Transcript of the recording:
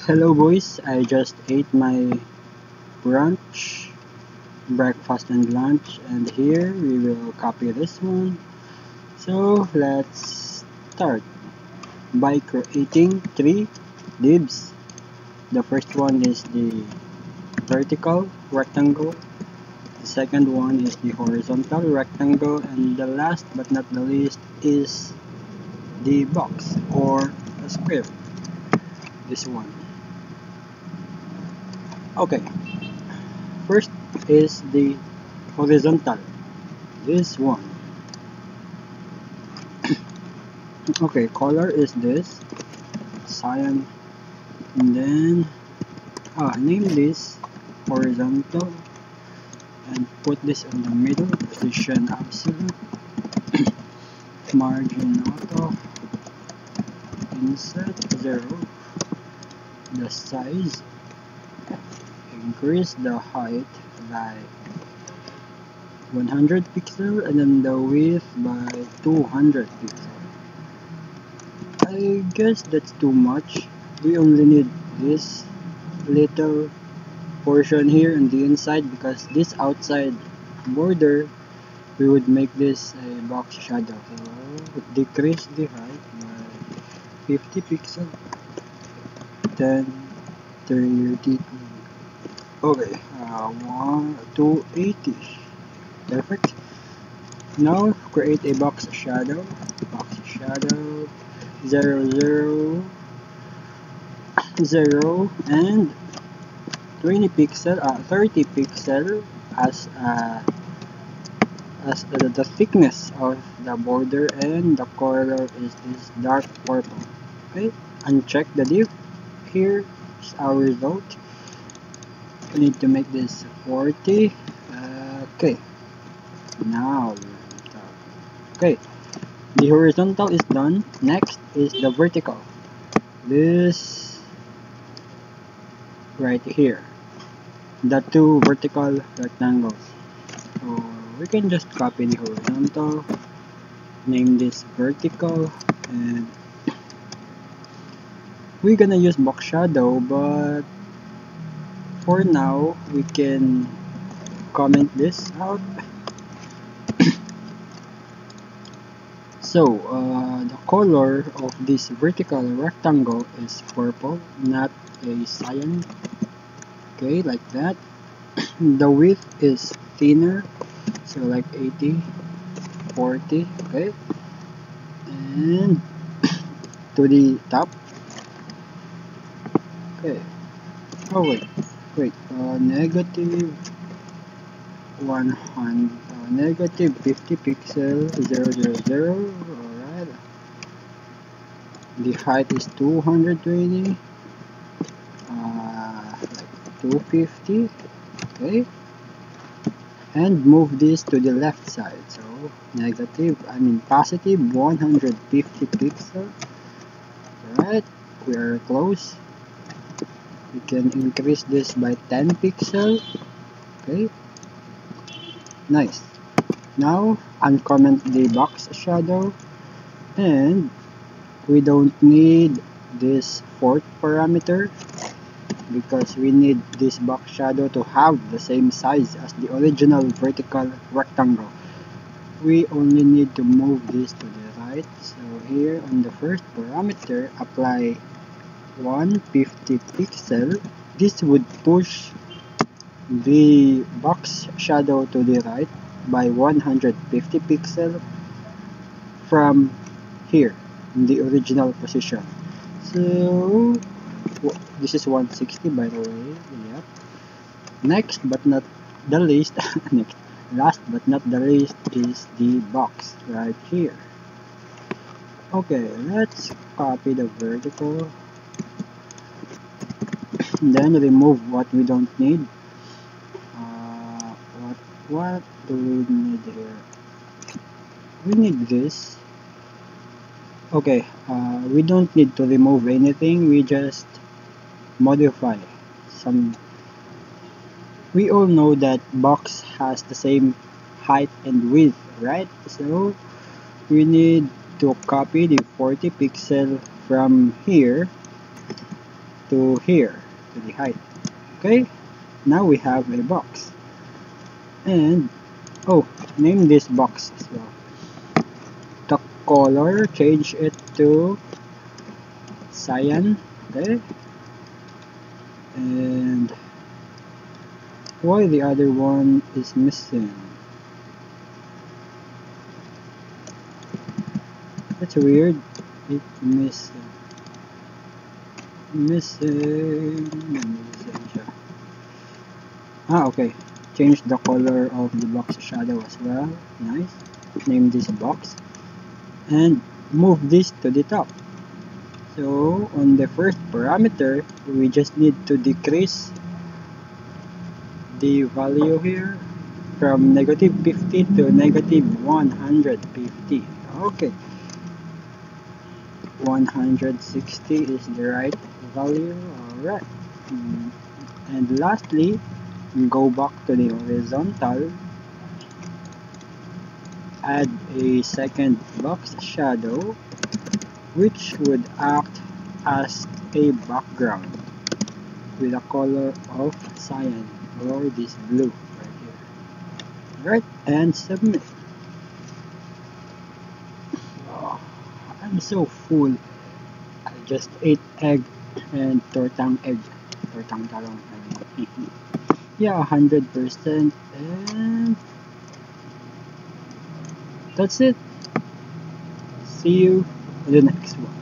Hello boys, I just ate my brunch, breakfast and lunch, and here we will copy this one. So let's start by creating three divs. The first one is the vertical rectangle, the second one is the horizontal rectangle, and the last but not the least is the box or a square, this one. Okay, first is the horizontal, this one. Okay, color is this cyan, and then name this horizontal and put this in the middle, position absolute, margin auto, inset 0, the size, increase the height by 100 pixel and then the width by 200 pixel. I guess that's too much. We only need this little portion here on the inside because this outside border we would make this a box shadow. So decrease the height by 50 pixel, then 30. Okay, 280. Perfect. Now create a box shadow. Box shadow 0 0 0 and 20 pixel, 30 pixel as the thickness of the border, and the color is this dark purple. Okay, uncheck the div. Here's our result. We need to make this 40. Okay, now okay, the horizontal is done. Next is the vertical. This right here, the two vertical rectangles. So we can just copy the horizontal, name this vertical, and we're gonna use box shadow, but for now we can comment this out. So the color of this vertical rectangle is purple, not a cyan. Okay, like that. The width is thinner, so like 80, 40. Okay, and to the top. Okay. Oh wait. Negative 100, negative 50 pixel 000. Alright. The height is 220. Like 250. Okay. And move this to the left side. So positive 150 pixel. Alright. We are close. We can increase this by 10 pixel. Okay. Nice. Now uncomment the box shadow, and we don't need this fourth parameter because we need this box shadow to have the same size as the original vertical rectangle. We only need to move this to the right. So here on the first parameter, apply 150 pixel. This would push the box shadow to the right by 150 pixel from here in the original position. So this is 160 by the way. Yep. Next but not the least, last but not the least is the box right here. Okay, let's copy the vertical, then remove what we don't need. What do we need here? We need this. Okay, we don't need to remove anything, we just modify some. We all know that box has the same height and width, right? So we need to copy the 40 pixel from here to here, to the height. Okay, now we have a box. And, oh, name this box as well. The color, change it to cyan. Okay, and why the other one is missing? That's weird. It's missing siya. Okay, change the color of the box shadow as well. Nice. Name this box and move this to the top. So on the first parameter, we just need to decrease the value here from -50 to -150. Okay, 160 is the right value. Alright, and lastly, go back to the horizontal, add a second box shadow which would act as a background with a color of cyan or this blue right here. Alright, and submit. Oh, I'm so full. I just ate egg and tortang egg. Tortang talong. Yeah, 100%, and that's it. See you in the next one.